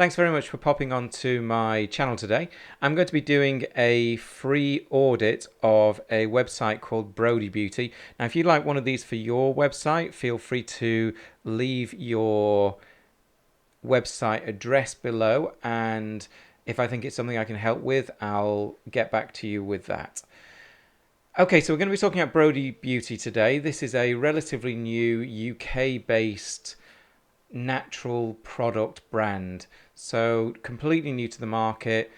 Thanks very much for popping onto my channel today. I'm going to be doing a free audit of a website called Brodie Beauty. Now, if you'd like one of these for your website, feel free to leave your website address below, and if I think it's something I can help with, I'll get back to you with that. Okay, so we're going to be talking about Brodie Beauty today. This is a relatively new UK-based natural product brand. So completely new to the market,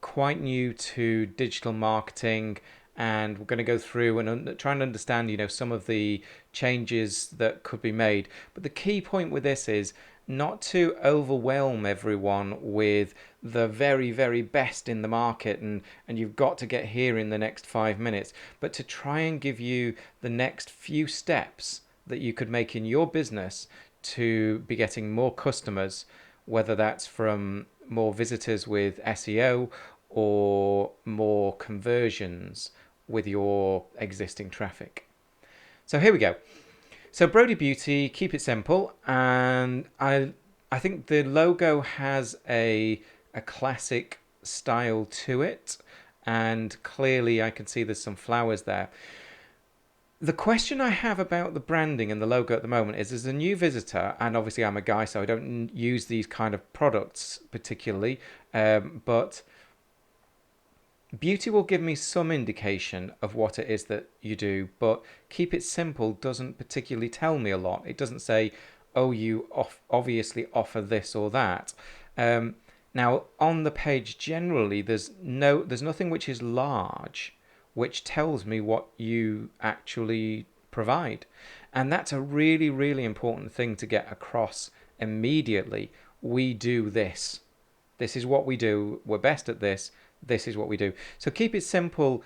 quite new to digital marketing, and we're going to go through and try and understand, some of the changes that could be made. But the key point with this is not to overwhelm everyone with the very, very best in the market and you've got to get here in the next 5 minutes, but to try and give you the next few steps that you could make in your business to be getting more customers, whether that's from more visitors with SEO or more conversions with your existing traffic. So here we go. So Brodie Beauty, keep it simple, and I think the logo has a classic style to it, and clearly I can see there's some flowers there. The question I have about the branding and the logo at the moment is, as a new visitor, and obviously I'm a guy, so I don't use these kind of products particularly, but beauty will give me some indication of what it is that you do, but keep it simple doesn't particularly tell me a lot. It doesn't say, oh, you obviously offer this or that. Now, on the page generally, there's nothing which is large, which tells me what you actually provide. And that's a really, really important thing to get across immediately. We do this. This is what we do. We're best at this. This is what we do. So keep it simple.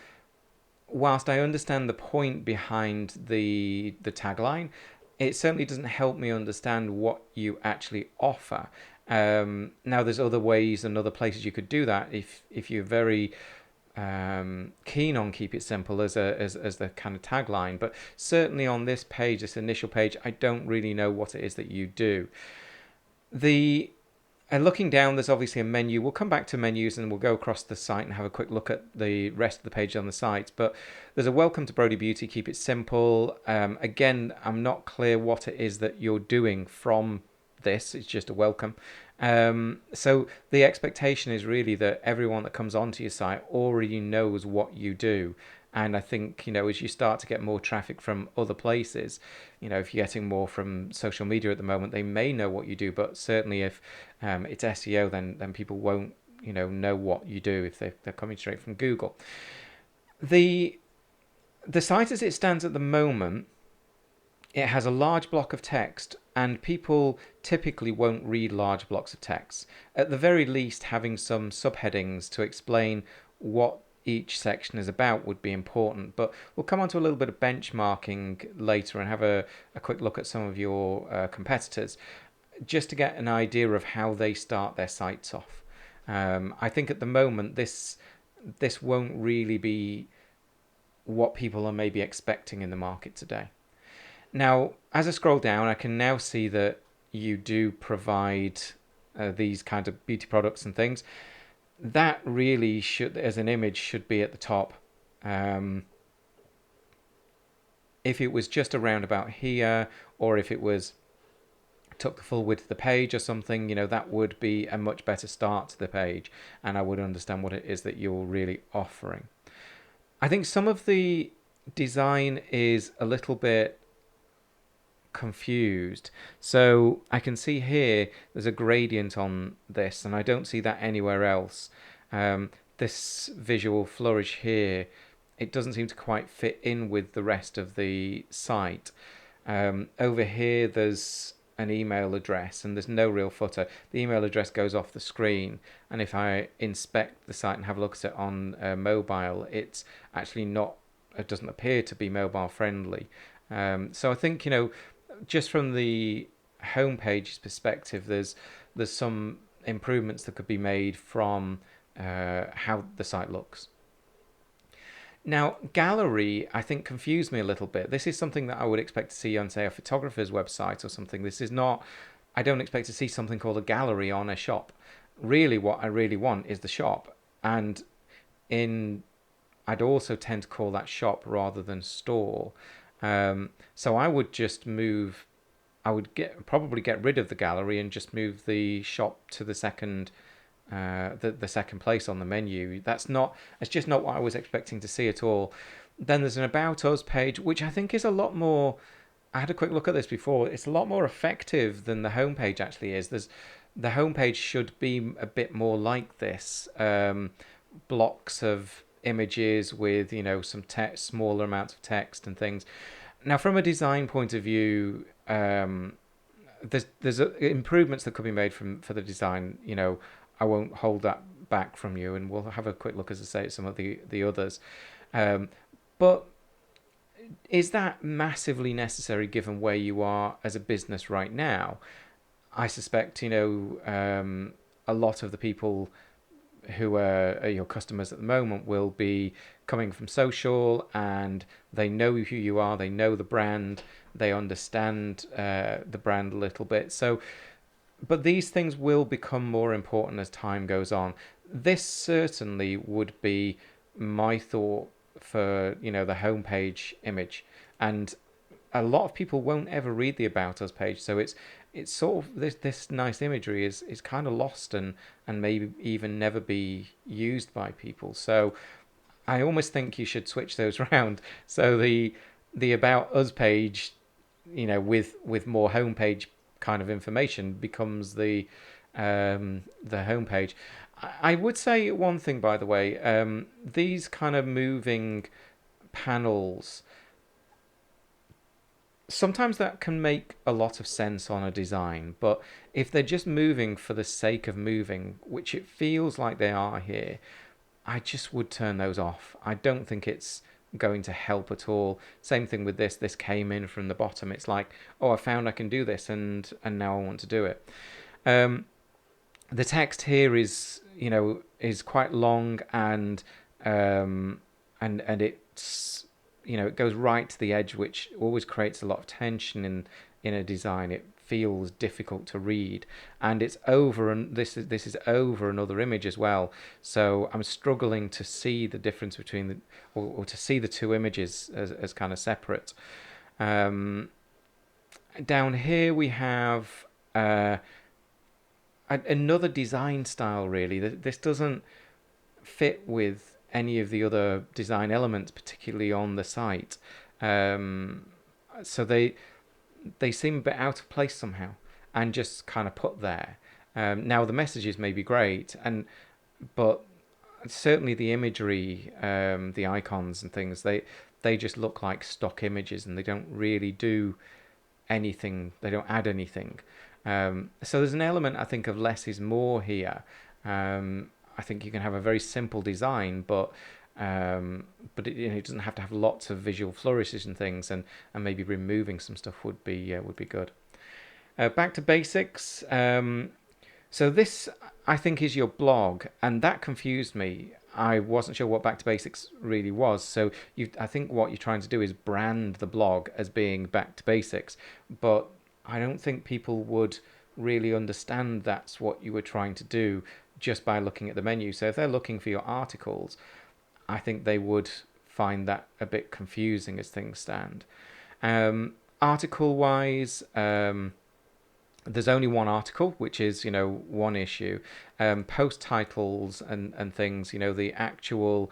Whilst I understand the point behind the tagline, it certainly doesn't help me understand what you actually offer. Now, there's other ways and other places you could do that if you're very keen on keep it simple as the kind of tagline, but certainly on this page, this initial page, I don't really know what it is that you do. And looking down, there's obviously a menu. We'll come back to menus and we'll go across the site and have a quick look at the rest of the page on the site. But there's a welcome to Brodie Beauty, keep it simple. Again, I'm not clear what it is that you're doing from this. It's just a welcome. So the expectation is really that everyone that comes onto your site already knows what you do. And I think, as you start to get more traffic from other places, if you're getting more from social media at the moment, they may know what you do. But certainly if it's SEO, then people won't, know what you do if they're coming straight from Google. The site as it stands at the moment, it has a large block of text, and people typically won't read large blocks of text. At the very least, having some subheadings to explain what each section is about would be important. But we'll come on to a little bit of benchmarking later and have a quick look at some of your competitors, just to get an idea of how they start their sites off. I think at the moment this won't really be what people are maybe expecting in the market today. Now, as I scroll down, I can now see that you do provide these kinds of beauty products and things. That really should, as an image, should be at the top. If it was just around about here, or if it was took the full width of the page or something, that would be a much better start to the page, and I would understand what it is that you're really offering. I think some of the design is a little bit confused. So I can see here there's a gradient on this, and I don't see that anywhere else. This visual flourish here, it doesn't seem to quite fit in with the rest of the site. Over here there's an email address and there's no real footer. The email address goes off the screen, and if I inspect the site and have a look at it on mobile, it's actually not, it doesn't appear to be mobile friendly. So I think, just from the homepage's perspective, there's some improvements that could be made from how the site looks. Now, gallery, I think, confused me a little bit. This is something that I would expect to see on, say, a photographer's website or something. This is not, I don't expect to see something called a gallery on a shop. really what I really want is the shop. And in I'd also tend to call that shop rather than store. So I would just move. I would probably get rid of the gallery and just move the shop to the the second place on the menu. It's just not what I was expecting to see at all. Then there's an About Us page, which I think is a lot more. I had a quick look at this before. It's a lot more effective than the homepage actually is. The homepage should be a bit more like this. Blocks of images with some text, smaller amounts of text and things. Now, from a design point of view, there's improvements that could be made for the design. I won't hold that back from you, and we'll have a quick look, as I say, at some of the others. Um, but is that massively necessary given where you are as a business right now? I suspect a lot of the people who are your customers at the moment will be coming from social, and they know who you are, they know the brand, they understand the brand a little bit. So, but these things will become more important as time goes on. This certainly would be my thought for the homepage image, and a lot of people won't ever read the About Us page, so it's sort of this nice imagery is kind of lost and maybe even never be used by people. So I almost think you should switch those around. So the About Us page, with more homepage kind of information becomes the homepage. I would say one thing, by the way, these kind of moving panels, sometimes that can make a lot of sense on a design, but if they're just moving for the sake of moving, which it feels like they are here, I just would turn those off. I don't think it's going to help at all. Same thing with this. This came in from the bottom. It's like, oh, I found I can do this, and now I want to do it. Um, the text here is quite long, and it's it goes right to the edge, which always creates a lot of tension in a design. It feels difficult to read, and it's over, and this is over another image as well. So I'm struggling to see the difference between or to see the two images as kind of separate. Um, Down here we have another design style. Really, this doesn't fit with any of the other design elements, particularly on the site. Um, so they seem a bit out of place somehow, and just kind of put there. Now the messages may be great, but certainly the imagery, the icons and things, they just look like stock images, and they don't really do anything. They don't add anything. So there's an element, I think, of less is more here. I think you can have a very simple design, but it doesn't have to have lots of visual flourishes and things, and maybe removing some stuff would be good. Back to basics. So this, I think, is your blog, and that confused me. I wasn't sure what Back to Basics really was. So I think what you're trying to do is brand the blog as being Back to Basics, but I don't think people would really understand that's what you were trying to do just by looking at the menu. So if they're looking for your articles, I think they would find that a bit confusing as things stand. Article wise, there's only one article, which is one issue. Post titles and things, the actual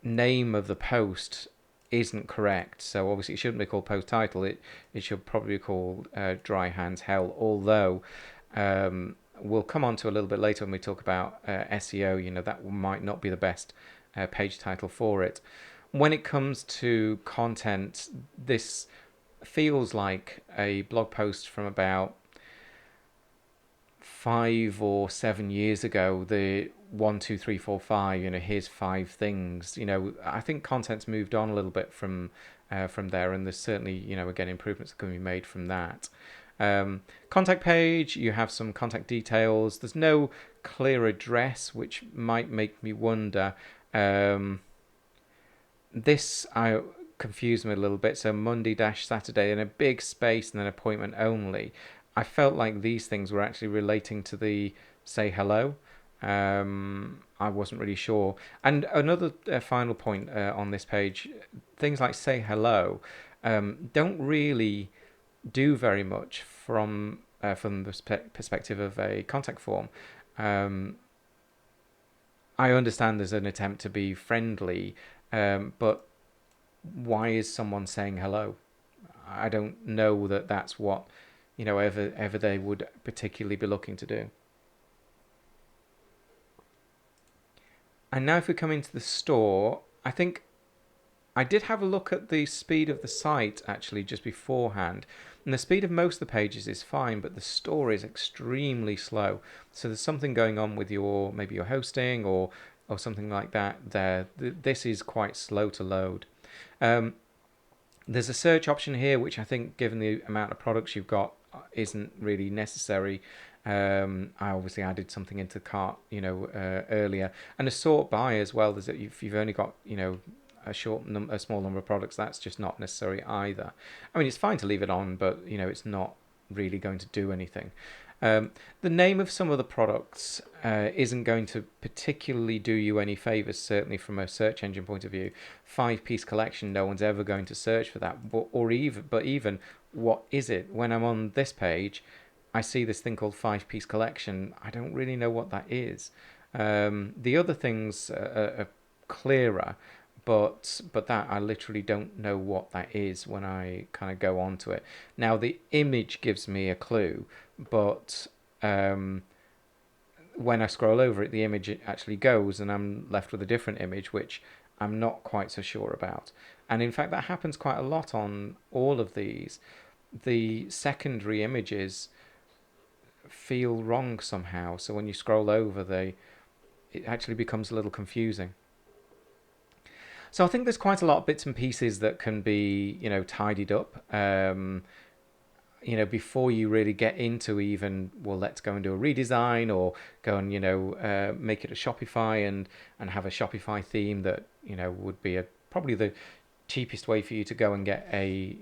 name of the post isn't correct, so obviously it shouldn't be called post title. It should probably be called Dry Hands Hell, although we'll come on to a little bit later when we talk about SEO. That might not be the best page title for it. When it comes to content, this feels like a blog post from about 5 or 7 years ago. The 1, 2, 3, 4, 5. Here's 5 things. I think content's moved on a little bit from there, and there's certainly again improvements that can be made from that. Contact page, you have some contact details. There's no clear address, which might make me wonder. This I confused me a little bit. So Monday-Saturday, and a big space, and then appointment only. I felt like these things were actually relating to the say hello. I wasn't really sure. And another final point on this page, things like say hello don't really do very much from the perspective of a contact form. Um, I understand there's an attempt to be friendly, but why is someone saying hello? I don't know that that's what ever they would particularly be looking to do. And now if we come into the store, I think I did have a look at the speed of the site actually just beforehand. And the speed of most of the pages is fine, but the store is extremely slow. So there's something going on with maybe your hosting or something like that there. This is quite slow to load. Um, there's a search option here, which I think, given the amount of products you've got, isn't really necessary. I obviously added something into the cart, earlier, and a sort by as well. There's if you've only got, a small number of products, that's just not necessary either. I mean, it's fine to leave it on, but it's not really going to do anything. The name of some of the products isn't going to particularly do you any favors, certainly from a search engine point of view. 5-piece collection, no one's ever going to search for that. But even what is it? When I'm on this page, I see this thing called 5-piece collection. I don't really know what that is. The other things are clearer, but that I literally don't know what that is when I kind of go onto it. Now the image gives me a clue, but when I scroll over it, the image actually goes, and I'm left with a different image, which I'm not quite so sure about. And in fact, that happens quite a lot on all of these. The secondary images feel wrong somehow, so when you scroll over, it actually becomes a little confusing. So I think there's quite a lot of bits and pieces that can be, tidied up. Before you really get into even, well, let's go and do a redesign or go and, make it a Shopify and have a Shopify theme that, would be probably the cheapest way for you to go and get a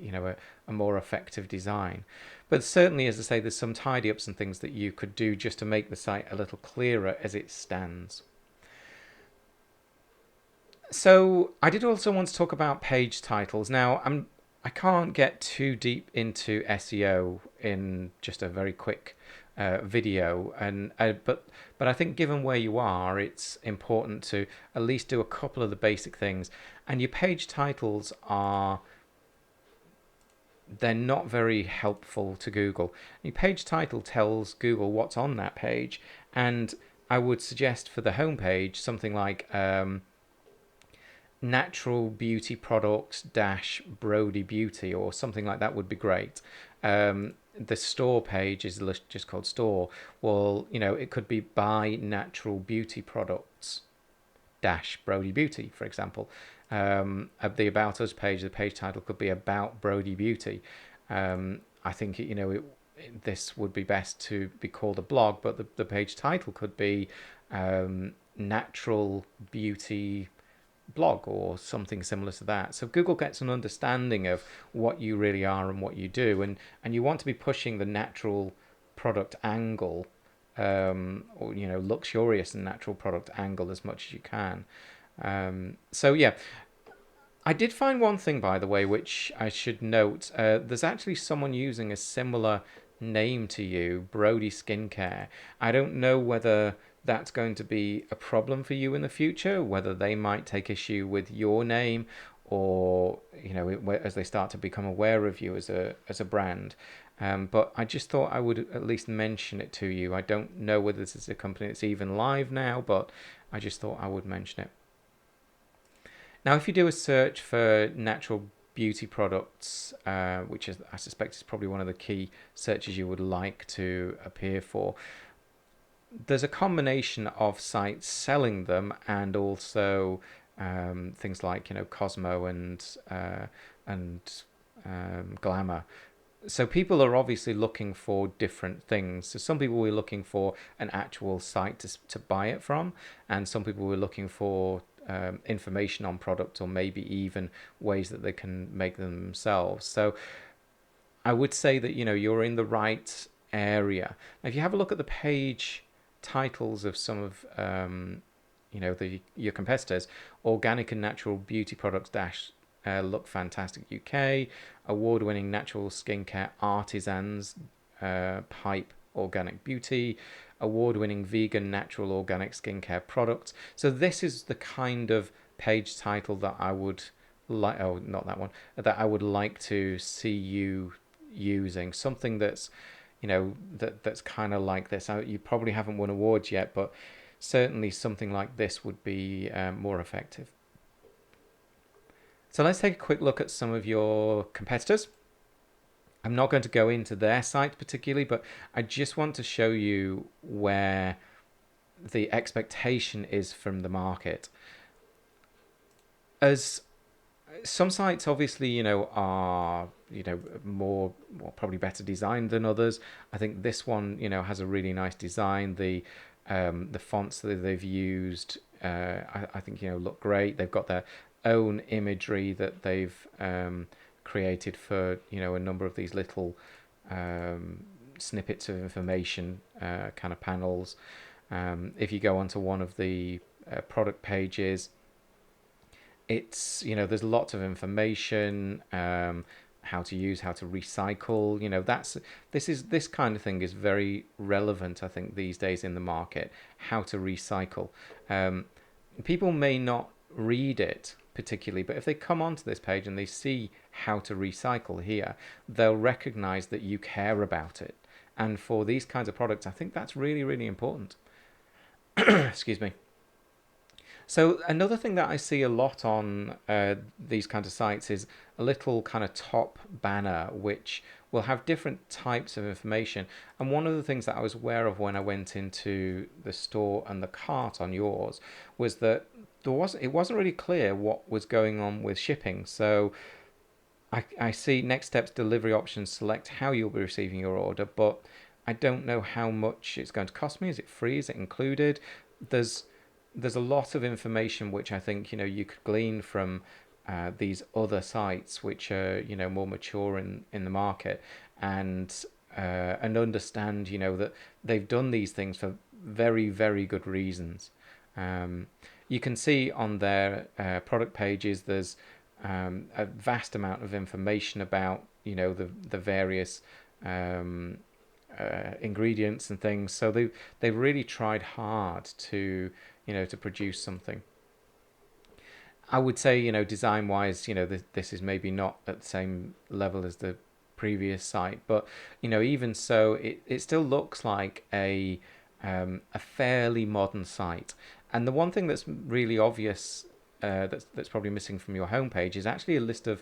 more effective design. But certainly, as I say, there's some tidy ups and things that you could do just to make the site a little clearer as it stands. So I did also want to talk about page titles. Now I can't get too deep into SEO in just a very quick video, and but I think given where you are, it's important to at least do a couple of the basic things. And your page titles they're not very helpful to Google. Your page title tells Google what's on that page, and I would suggest for the homepage something like natural beauty products dash Brodie Beauty or something like that would be great. The store page is just called store. Well, it could be buy natural beauty products dash Brodie Beauty, for example. At the About Us page, the page title could be About Brodie Beauty. I think this would be best to be called a blog, but the page title could be Natural Beauty blog or something similar to that. So Google gets an understanding of what you really are and what you do, and you want to be pushing the natural product angle, or luxurious and natural product angle as much as you can. So yeah, I did find one thing, by the way, which I should note. There's actually someone using a similar name to you, Brodie Skincare. I don't know whether that's going to be a problem for you in the future, whether they might take issue with your name, or as they start to become aware of you as a brand. But I just thought I would at least mention it to you. I don't know whether this is a company that's even live now, but I just thought I would mention it. Now, if you do a search for natural beauty products, which I suspect is probably one of the key searches you would like to appear for, there's a combination of sites selling them and also things like Cosmo and Glamour. So people are obviously looking for different things. So some people were looking for an actual site to buy it from, and some people were looking for information on product, or maybe even ways that they can make them themselves. So I would say that you're in the right area. Now, if you have a look at the page titles of some of your competitors, organic and natural beauty products dash look fantastic UK, award-winning natural skincare artisans pipe organic beauty, award-winning vegan natural organic skincare products. So this is the kind of page title that I would like. Oh, not that one. That I would like to see you using something that's that's kind of like this. You probably haven't won awards yet, but certainly something like this would be more effective. So let's take a quick look at some of your competitors. I'm not going to go into their site particularly, but I just want to show you where the expectation is from the market. As some sites obviously, are, more, well, probably better designed than others. I think this one, has a really nice design. The fonts that they've used, I think, look great. They've got their own imagery that they've created for, a number of these little snippets of information kind of panels. If you go onto one of the product pages, it's, there's lots of information, how to use, how to recycle. This kind of thing is very relevant, I think, these days in the market. How to recycle. People may not read it particularly, but if they come onto this page and they see how to recycle here, they'll recognize that you care about it. And for these kinds of products, I think that's really, really important. Excuse me. So another thing that I see a lot on these kinds of sites is a little kind of top banner which will have different types of information. And one of the things that I was aware of when I went into the store and the cart on yours was that it wasn't really clear what was going on with shipping. So I see next steps, delivery options, select how you'll be receiving your order, but I don't know how much it's going to cost me. Is it free? Is it included? There's a lot of information which I think you could glean from these other sites which are more mature in the market, and understand that they've done these things for very, very good reasons. You can see on their product pages there's a vast amount of information about the various ingredients and things. So they've really tried hard to to produce something. I would say, design wise, this is maybe not at the same level as the previous site, but even so, it still looks like a fairly modern site. And the one thing that's really obvious, that's probably missing from your homepage, is actually a list of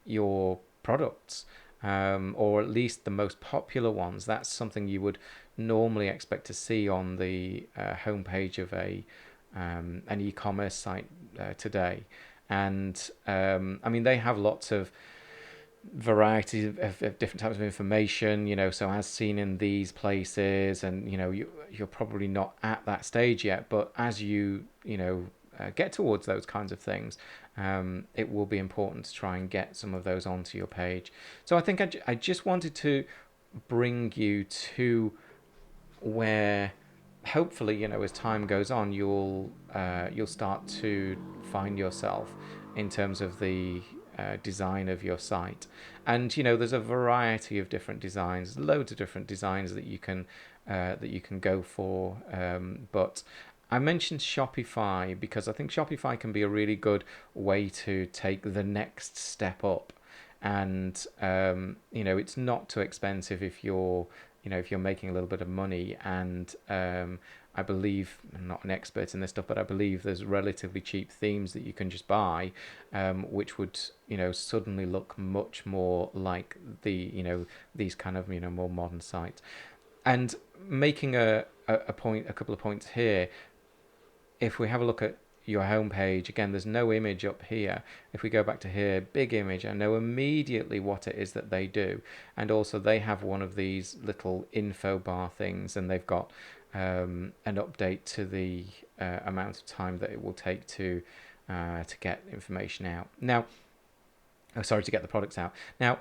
your products, or at least the most popular ones. That's something you would normally expect to see on the homepage of an e-commerce site today. And I mean, they have lots of variety of different types of information, so as seen in these places, and you're probably not at that stage yet, but as you get towards those kinds of things, it will be important to try and get some of those onto your page. So I think I just wanted to bring you to where hopefully as time goes on, you'll start to find yourself in terms of the design of your site. And there's a variety of different designs, loads of different designs that you can go for, but I mentioned Shopify because I think Shopify can be a really good way to take the next step up. And it's not too expensive if you're making a little bit of money. And I believe, I'm not an expert in this stuff, but I believe there's relatively cheap themes that you can just buy, which would suddenly look much more like these kind of more modern sites. And making a couple of points here. If we have a look at your homepage, again, there's no image up here. If we go back to here, big image, I know immediately what it is that they do. And also they have one of these little info bar things, and they've got an update to the amount of time that it will take to get information out. Now, to get the products out. Now,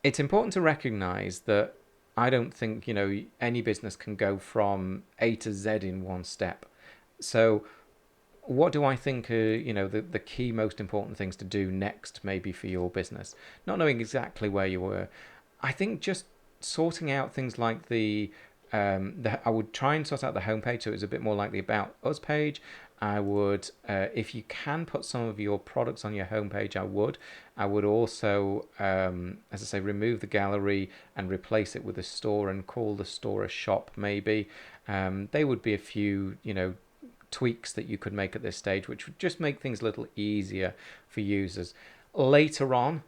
it's important to recognize that I don't think, any business can go from A to Z in one step. So what do I think are, the key most important things to do next, maybe for your business? Not knowing exactly where you were, I think just sorting out things like I would try and sort out the homepage so it's a bit more like the About Us page. I would, if you can put some of your products on your homepage, I would. I would also, as I say, remove the gallery and replace it with a store and call the store a shop, maybe. They would be a few, tweaks that you could make at this stage, which would just make things a little easier for users. Later on,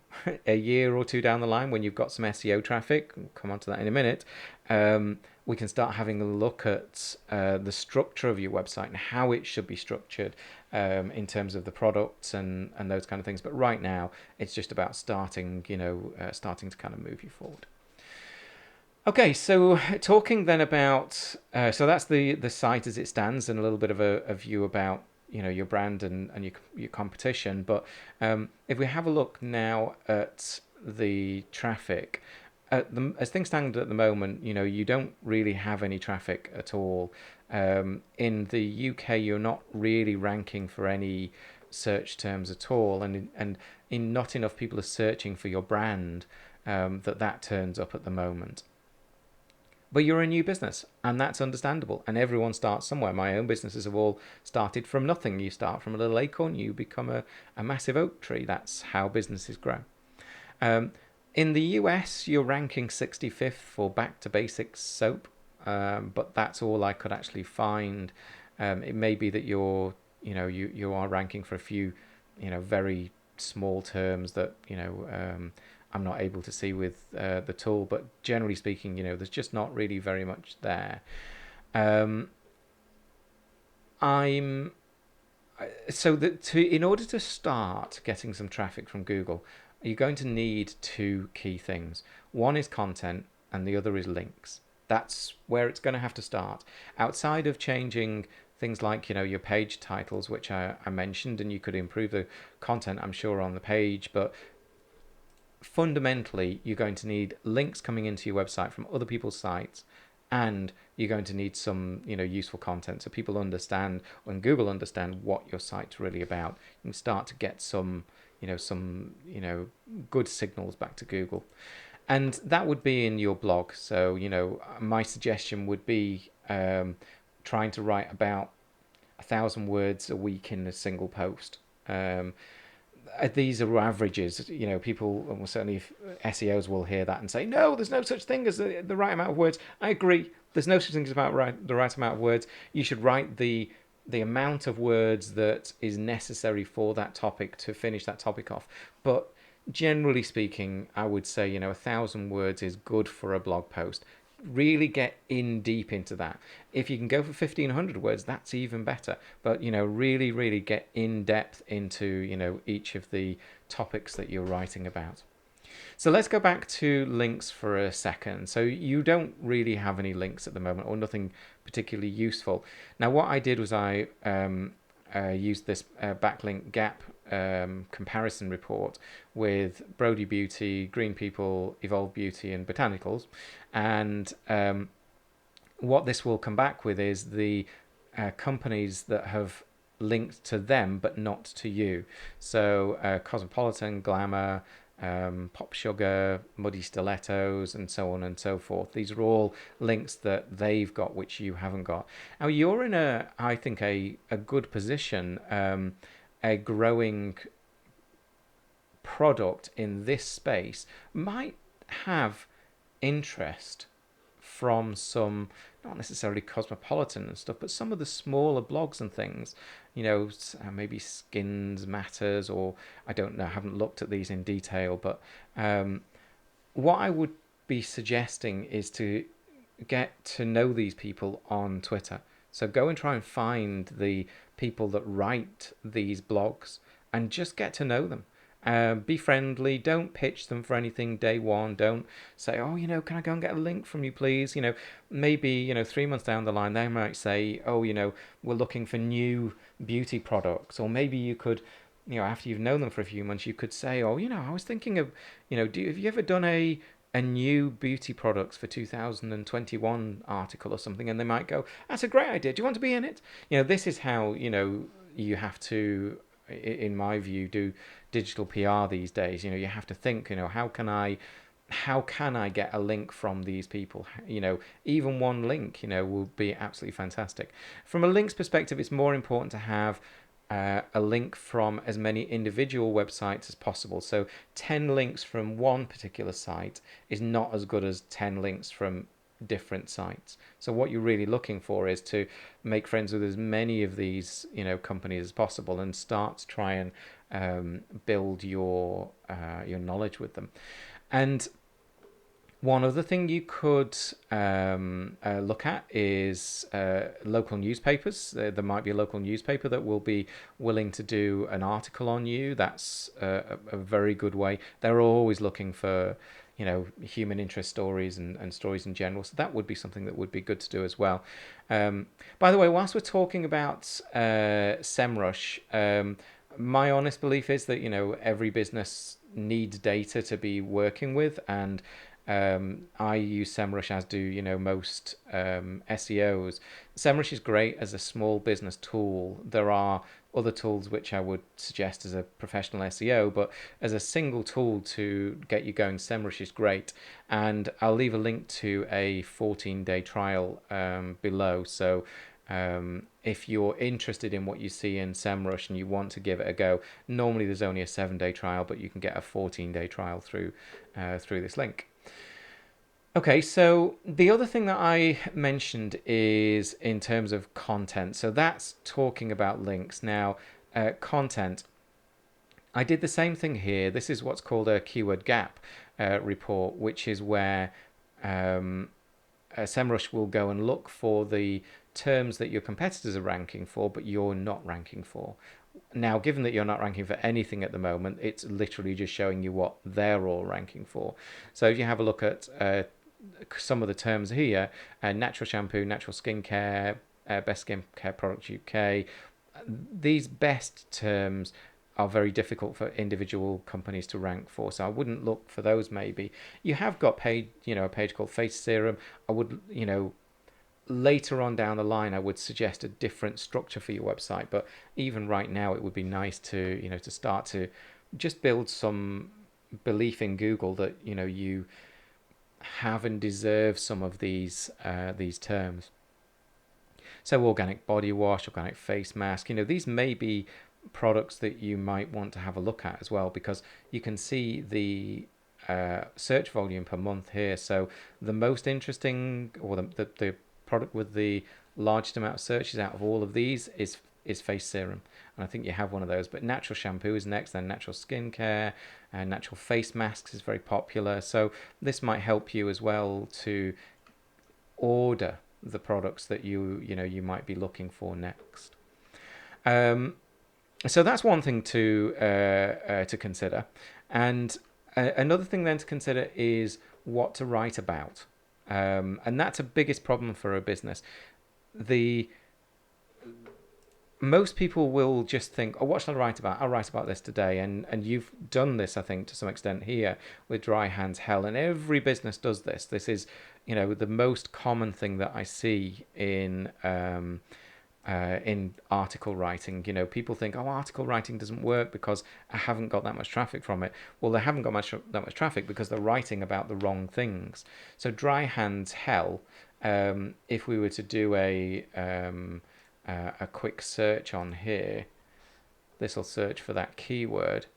a year or two down the line, when you've got some SEO traffic, we'll come on to that in a minute, we can start having a look at the structure of your website and how it should be structured in terms of the products and those kind of things. But right now, it's just about starting to kind of move you forward. Okay, so talking then about, so that's the site as it stands and a little bit of a view about, your brand and your competition. But if we have a look now at the traffic, as things stand at the moment, you don't really have any traffic at all. In the UK, you're not really ranking for any search terms at all, and not enough people are searching for your brand that turns up at the moment. But you're a new business, and that's understandable. And everyone starts somewhere. My own businesses have all started from nothing. You start from a little acorn, you become a massive oak tree. That's how businesses grow. In the US, you're ranking 65th for Back to Basics soap, but that's all I could actually find. It may be that you are ranking for a few, very small terms that I'm not able to see with the tool, but generally speaking, there's just not really very much there. In order to start getting some traffic from Google, you're going to need two key things. One is content, and the other is links. That's where it's going to have to start. Outside of changing things like your page titles, which I mentioned, and you could improve the content, I'm sure, on the page, but fundamentally, you're going to need links coming into your website from other people's sites, and you're going to need some useful content so people understand, and Google understand, what your site's really about. You can start to get some good signals back to Google, and that would be in your blog. So my suggestion would be trying to write about 1,000 words a week in a single post. These are averages. People, well, certainly SEOs will hear that and say, no, there's no such thing as the right amount of words. I agree. There's no such thing as the right amount of words. You should write the amount of words that is necessary for that topic to finish that topic off. But generally speaking, I would say 1,000 words is good for a blog post. Really get in deep into that. If you can go for 1,500 words, that's even better. But really get in depth into each of the topics that you're writing about. So let's go back to links for a second. So you don't really have any links at the moment, or nothing particularly useful. Now, what I did was I used this backlink gap comparison report with Brodie Beauty, Green People, Evolve Beauty, and Botanicals. And what this will come back with is the companies that have linked to them but not to you. So Cosmopolitan, Glamour, Pop Sugar, Muddy Stilettos, and so on and so forth. These are all links that they've got which you haven't got. Now you're in I think a good position, a growing product in this space might have interest from some, not necessarily Cosmopolitan and stuff, but some of the smaller blogs and things, maybe Skins Matters, or I don't know, I haven't looked at these in detail, but what I would be suggesting is to get to know these people on Twitter. So go and try and find the people that write these blogs and just get to know them. Be friendly. Don't pitch them for anything day one. Don't say, oh, can I go and get a link from you, please? Maybe, 3 months down the line, they might say, oh, we're looking for new beauty products. Or maybe you could, after you've known them for a few months, you could say, oh, I was thinking of, have you ever done a a new beauty products for 2021 article or something, and they might go, "That's a great idea. Do you want to be in it?" This is how you have to, in my view, do digital PR these days. You have to think, how can I get a link from these people? Even one link, will be absolutely fantastic. From a links perspective, it's more important to have a link from as many individual websites as possible. So 10 links from one particular site is not as good as 10 links from different sites. So what you're really looking for is to make friends with as many of these companies as possible, and start to try and build your knowledge with them. And one other thing you could look at is local newspapers. There might be a local newspaper that will be willing to do an article on you. That's a very good way. They're always looking for human interest stories and stories in general. So that would be something that would be good to do as well. By the way, whilst we're talking about SEMrush, my honest belief is that every business needs data to be working with, and I use SEMrush, as do most SEOs. SEMrush is great as a small business tool. There are other tools which I would suggest as a professional SEO, but as a single tool to get you going, SEMrush is great. And I'll leave a link to a 14-day trial below. So if you're interested in what you see in SEMrush and you want to give it a go, normally there's only a 7-day trial, but you can get a 14-day trial through this link. Okay, so the other thing that I mentioned is in terms of content. So that's talking about links. Now, content. I did the same thing here. This is what's called a keyword gap report, which is where SEMrush will go and look for the terms that your competitors are ranking for, but you're not ranking for. Now, given that you're not ranking for anything at the moment, it's literally just showing you what they're all ranking for. So if you have a look at some of the terms here, natural shampoo, natural skincare, best skincare products UK, these best terms are very difficult for individual companies to rank for, so I wouldn't look for those. Maybe you have got a page called face serum. I would, later on down the line, I would suggest a different structure for your website, but even right now, it would be nice to, to start to just build some belief in Google that, you have and deserve some of these terms. So organic body wash, organic face mask, these may be products that you might want to have a look at as well, because you can see the search volume per month here. So the most interesting, or the product with the largest amount of searches out of all of these is face serum, and I think you have one of those. But natural shampoo is next, then natural skincare, and natural face masks is very popular. So this might help you as well to order the products that you might be looking for next. So that's one thing to consider, and another thing then to consider is what to write about, and that's a biggest problem for a business. Most people will just think, "Oh, what shall I write about? I'll write about this today." And you've done this, I think, to some extent here with Dry Hands Hell, and every business does this. This is, the most common thing that I see in article writing. People think, "Oh, article writing doesn't work because I haven't got that much traffic from it." Well, they haven't got that much traffic because they're writing about the wrong things. So Dry Hands Hell, if we were to do a quick search on here, this will search for that keyword.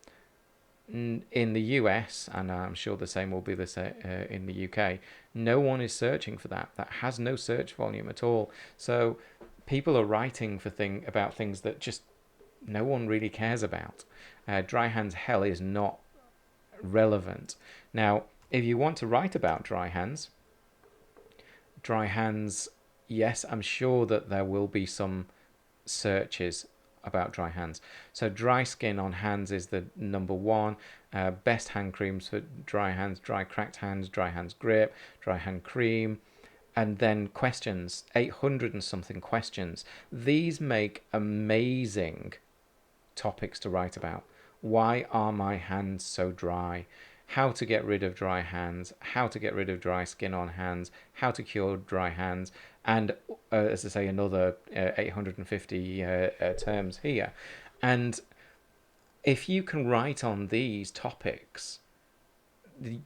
In the US, and I'm sure the same will be in the UK, no one is searching for that. That has no search volume at all. So people are writing about things that just no one really cares about. Dry Hands Hell is not relevant. Now, if you want to write about dry hands, yes, I'm sure that there will be some searches about dry hands. So dry skin on hands is the number one. Best hand creams for dry hands: dry cracked hands, dry hands grip, dry hand cream. And then questions, 800 and something questions. These make amazing topics to write about. Why are my hands so dry? how to get rid of dry hands, how to get rid of dry skin on hands, how to cure dry hands, and as I say, another 850 terms here. And if you can write on these topics,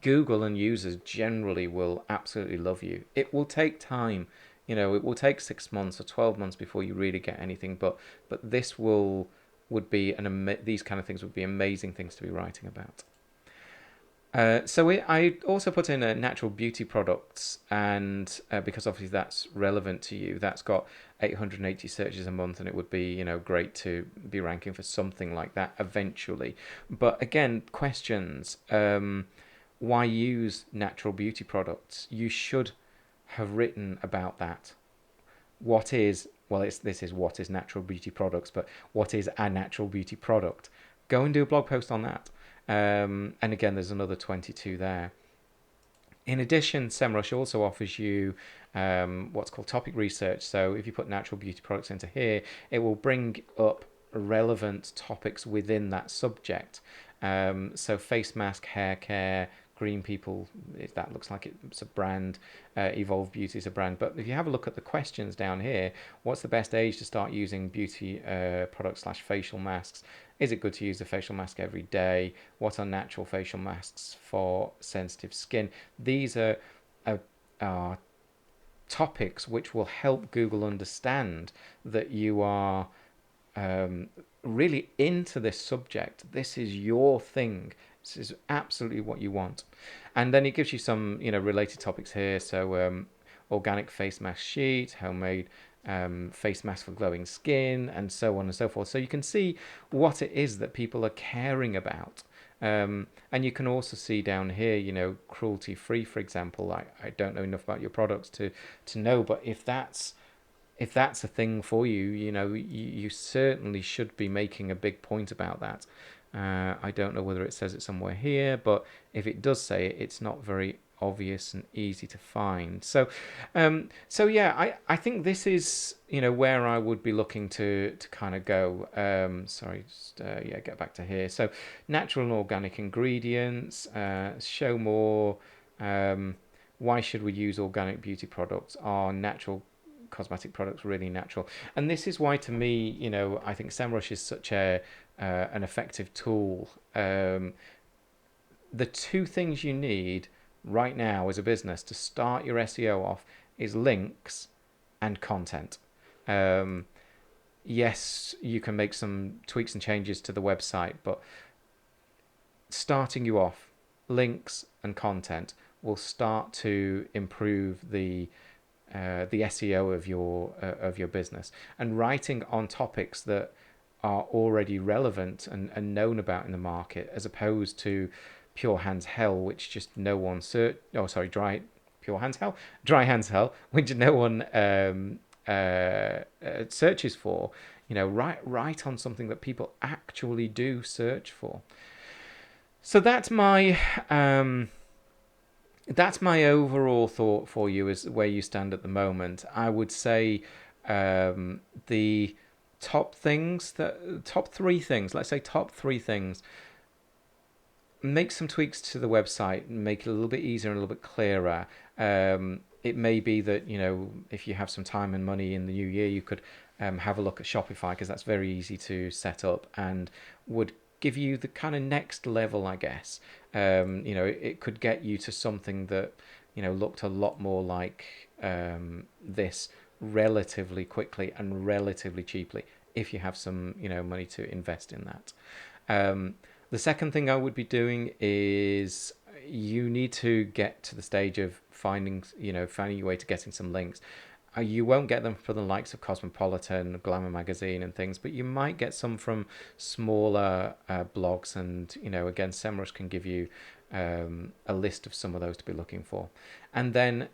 Google and users generally will absolutely love you. It will take time. It will take 6 months or 12 months before you really get anything, but this would be these kind of things would be amazing things to be writing about. I also put in natural beauty products, and because obviously that's relevant to you, that's got 880 searches a month, and it would be great to be ranking for something like that eventually. But again, questions. Why use natural beauty products? You should have written about that. What is this is what is natural beauty products, but what is a natural beauty product? Go and do a blog post on that. And again, there's another 22 there. In addition, SEMrush also offers you what's called topic research. So if you put natural beauty products into here, it will bring up relevant topics within that subject. So face mask, hair care, green people, if that looks like it's a brand, Evolve Beauty is a brand. But if you have a look at the questions down here, what's the best age to start using beauty products / facial masks? Is it good to use a facial mask every day? What are natural facial masks for sensitive skin? These are topics which will help Google understand that you are really into this subject. This is your thing. This is absolutely what you want. And then it gives you some, related topics here. So organic face mask sheet, homemade face mask for glowing skin, and so on and so forth. So you can see what it is that people are caring about. And you can also see down here, cruelty free, for example. I don't know enough about your products to know, but if that's a thing for you, you certainly should be making a big point about that. I don't know whether it says it somewhere here, but if it does say it, it's not very obvious and easy to find. So yeah, I think this is where I would be looking to kind of go. Get back to here. So natural and organic ingredients, show more. Why should we use organic beauty products? Are natural cosmetic products really natural? And this is why, to me, I think SEMrush is such an effective tool. The two things you need right now as a business to start your SEO off is links and content. Yes, you can make some tweaks and changes to the website, but starting you off, links and content will start to improve the SEO of your business. And writing on topics that are already relevant and known about in the market, as opposed to pure hands hell, which just no one dry hands hell, which no one searches for. Write on something that people actually do search for. So that's my overall thought for you, is where you stand at the moment. I would say the top three things, let's say top three things. Make some tweaks to the website, make it a little bit easier and a little bit clearer. It may be that, if you have some time and money in the new year, you could have a look at Shopify, because that's very easy to set up and would give you the kind of next level, I guess. It could get you to something that, looked a lot more like this relatively quickly and relatively cheaply, if you have some, money to invest in that. The second thing I would be doing is you need to get to the stage of finding your way to getting some links. You won't get them from the likes of Cosmopolitan, Glamour Magazine and things, but you might get some from smaller blogs. And, again, SEMrush can give you a list of some of those to be looking for. And then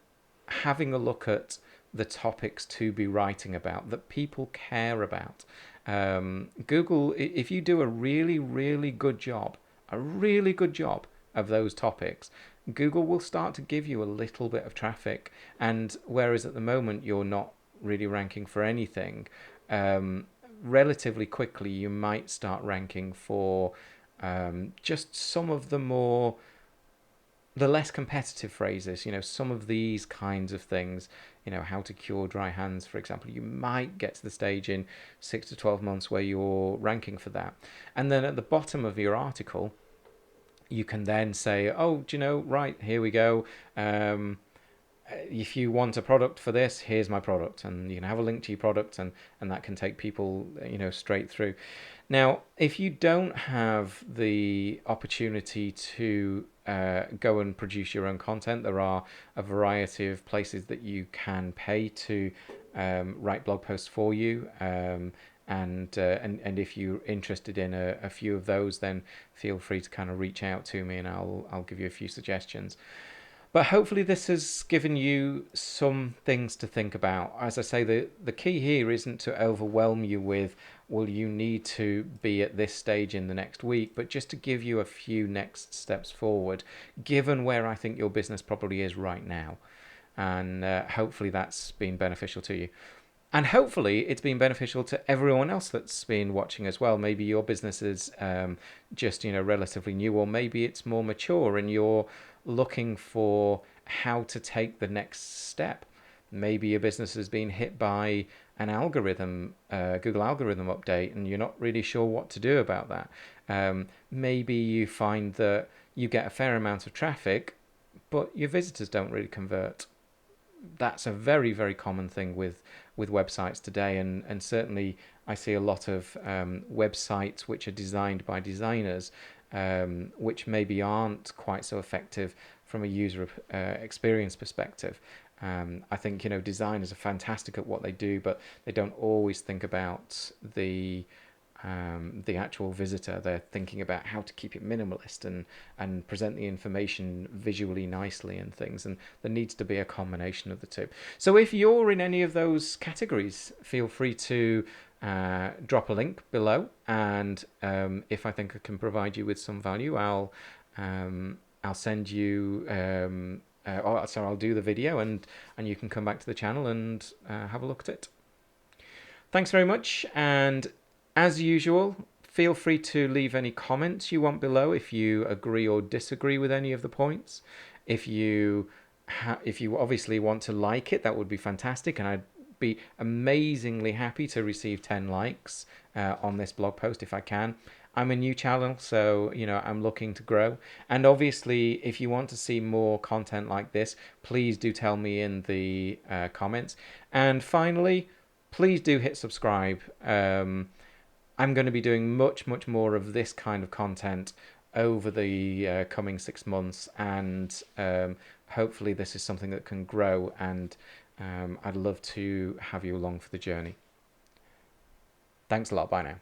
having a look at the topics to be writing about that people care about. Google, if you do a really, really good job of those topics, Google will start to give you a little bit of traffic. And whereas at the moment you're not really ranking for anything, relatively quickly you might start ranking for just some of the more the less competitive phrases, some of these kinds of things, how to cure dry hands, for example, you might get to the stage in 6 to 12 months where you're ranking for that. And then at the bottom of your article, you can then say, oh, right, here we go. If you want a product for this, here's my product, and you can have a link to your product, and that can take people straight through. Now, if you don't have the opportunity to go and produce your own content, there are a variety of places that you can pay to write blog posts for you. And if you're interested in a few of those, then feel free to kind of reach out to me, and I'll give you a few suggestions. But hopefully this has given you some things to think about. As I say, the key here isn't to overwhelm you with, well, you need to be at this stage in the next week, but just to give you a few next steps forward, given where I think your business probably is right now. And hopefully that's been beneficial to you. And hopefully it's been beneficial to everyone else that's been watching as well. Maybe your business is just relatively new, or maybe it's more mature and you're looking for how to take the next step. Maybe your business has been hit by an algorithm, Google algorithm update, and you're not really sure what to do about that. Maybe you find that you get a fair amount of traffic, but your visitors don't really convert. That's a very, very common thing with websites today, and certainly I see a lot of websites which are designed by designers, which maybe aren't quite so effective from a user experience perspective. I think designers are fantastic at what they do, but they don't always think about the actual visitor. They're thinking about how to keep it minimalist and present the information visually nicely and things, and there needs to be a combination of the two. So if you're in any of those categories, feel free to drop a link below, and if I think I can provide you with some value, I'll send you I'll do the video, and you can come back to the channel and have a look at it. Thanks very much, and as usual, feel free to leave any comments you want below if you agree or disagree with any of the points. If you obviously want to like it, that would be fantastic, and I'd be amazingly happy to receive 10 likes on this blog post if I can. I'm a new channel, so I'm looking to grow. And obviously, if you want to see more content like this, please do tell me in the comments. And finally, please do hit subscribe. I'm going to be doing much, much more of this kind of content over the coming 6 months, and hopefully this is something that can grow, and I'd love to have you along for the journey. Thanks a lot. Bye now.